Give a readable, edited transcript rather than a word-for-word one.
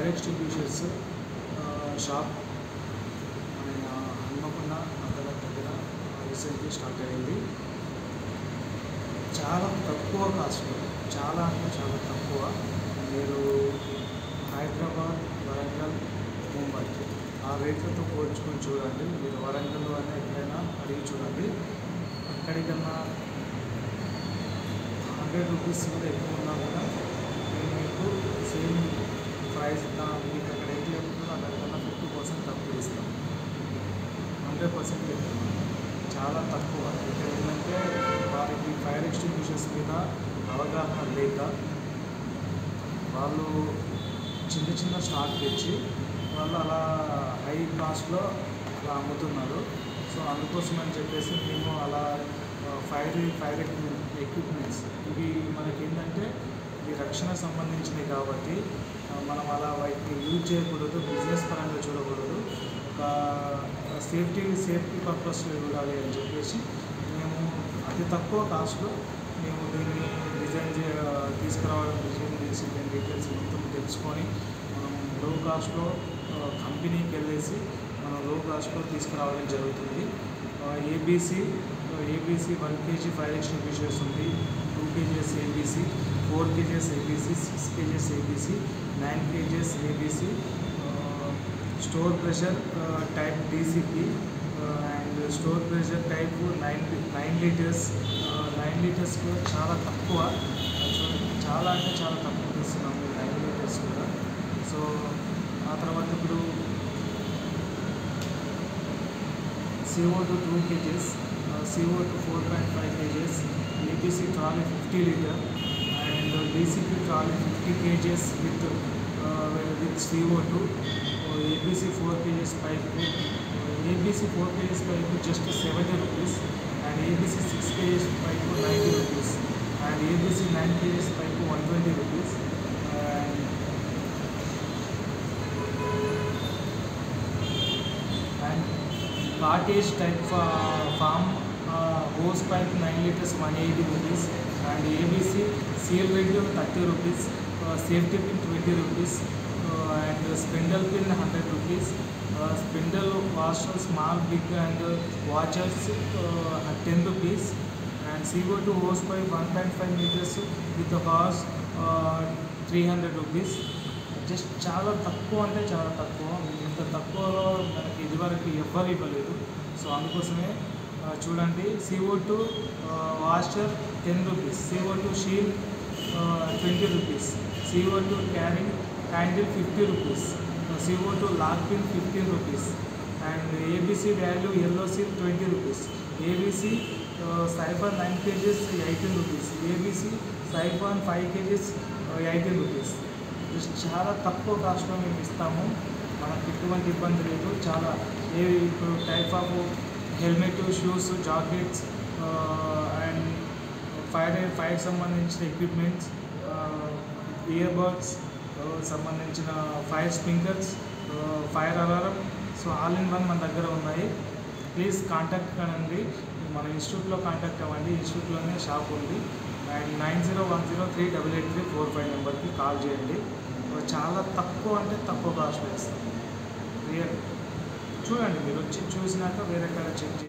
Fire extinguishers shop మన హన్మకొండ అదాలత్ దగ్గర recently start అయింది. చాలా తక్కువ కాస్ట్లో, చాలా అంటే చాలా తక్కువ. మీరు హైదరాబాద్, వరంగల్, ముంబై ఆ రేట్లతో పోల్చుకొని చూడండి. మీరు వరంగల్ అని ఎక్కడైనా అడిగి చూడండి. అక్కడికన్నా 100 రూపీస్ కూడా ఎక్కువ ఉన్నా కూడా నేను మీకు సేమ్ ప్రైస్ మీకు అక్కడ ఎంత చెప్తుందో అక్కడికన్నా 50% తక్కువ ఇస్తాం. 100% చెప్తున్నాను, చాలా తక్కువ. ఇక్కడ ఏంటంటే వారికి ఫైర్ ఎక్స్టింగ్విషర్స్ మీద అవగాహన లేక వాళ్ళు చిన్న చిన్న స్టాక్ తెచ్చి వాళ్ళు అలా హై కాస్ట్లో అలా అమ్ముతున్నారు. సో అందుకోసం అని చెప్పేసి మేము అలా ఫైర్ ఎక్విప్మెంట్స్ ఇవి మనకి ఏంటంటే ఇవి రక్షణ సంబంధించినవి కాబట్టి మనం అలా వాటిని యూజ్ చేయకూడదు, బిజినెస్ పరంగా చూడకూడదు, ఒక సేఫ్టీ పర్పస్లో చూడాలి అని చెప్పేసి మేము అతి తక్కువ కాస్ట్లో మేము దీన్ని తీసుకురావడం, డిజైన్ చేసి దీని డీటెయిల్స్ మొత్తం తెలుసుకొని మనం లో కాస్ట్లో కంపెనీకి వెళ్ళేసి మనం లో కాస్ట్లో తీసుకురావడం జరుగుతుంది. ఏబీసీ 1 kg ఫైర్ ఎక్స్టింగ్విషర్స్ ఉంది, 2 kgs ABC, 4 kgs ABC, 6 kgs ABC, 9 kgs ABC, store pressure type DCP and store pressure type 9 litres. 9 litres కూడా చాలా తక్కువ, చాలా అంటే చాలా తక్కువ తీస్తున్నాము 9 లీటర్స్ కూడా. సో ఆ తర్వాత ఇప్పుడు CO2 2 kgs, CO2 4.5 kgs, ABC trolley 50 liter and DCP trolley 50 kgs with CO2, ABC 4 kgs pipe, ABC 4 kgs pipe just 70 rupees and ABC 6 kgs pipe 90 rupees and ABC 9 kgs pipe 120 rupees and cottage type farm hose pipe 9 liters 180 rupees and ABC seal rig 30 rupees, safety pin 20 rupees and spindle pin 100 rupees, spindle washer small big and watchers 10 rupees and CO2 hose pipe 1.5 meters with the hose 300 rupees. Just చాలా తక్కువ అంటే చాలా తక్కువ. ఇంత తక్కువలో మనకి ఇదివరకు ఎవ్వరు ఇవ్వలేదు. సో అందుకోసమే చూడండి, CO2 washer 10 rupees, CO2 seal 20 rupees, CO2 carrying handle 50 rupees, CO2 lock pin 15 rupees and ABC value yellow seal 20 rupees, ABC సైఫర్ 9 kgs 18 రూపీస్, ABC సైఫర్ 5 kgs 18 రూపీస్. చాలా తక్కువ కాస్ట్లో మేము ఇస్తాము, మనకు ఎటువంటి ఇబ్బంది లేదు. చాలా ఇప్పుడు type of helmet, shoes, jackets and fire సంబంధించిన ఎక్విప్మెంట్స్, ఇయర్బడ్స్ సంబంధించిన fire sprinklers, fire alarm, so all in one మన దగ్గర ఉన్నాయి. ప్లీజ్ కాంటాక్ట్ కండి, మన ఇన్స్టిట్యూట్లో కాంటాక్ట్ అవ్వండి. ఇన్స్టిట్యూట్లోనే షాప్ ఉంది అండ్ 9010388345 నెంబర్కి కాల్ చేయండి. చాలా తక్కువ అంటే తక్కువ కాస్ట్లో ఇస్తాం. రియల్ చూడండి, మీరు వచ్చి చూసినాక వేరే కాడ చెక్ చేయండి.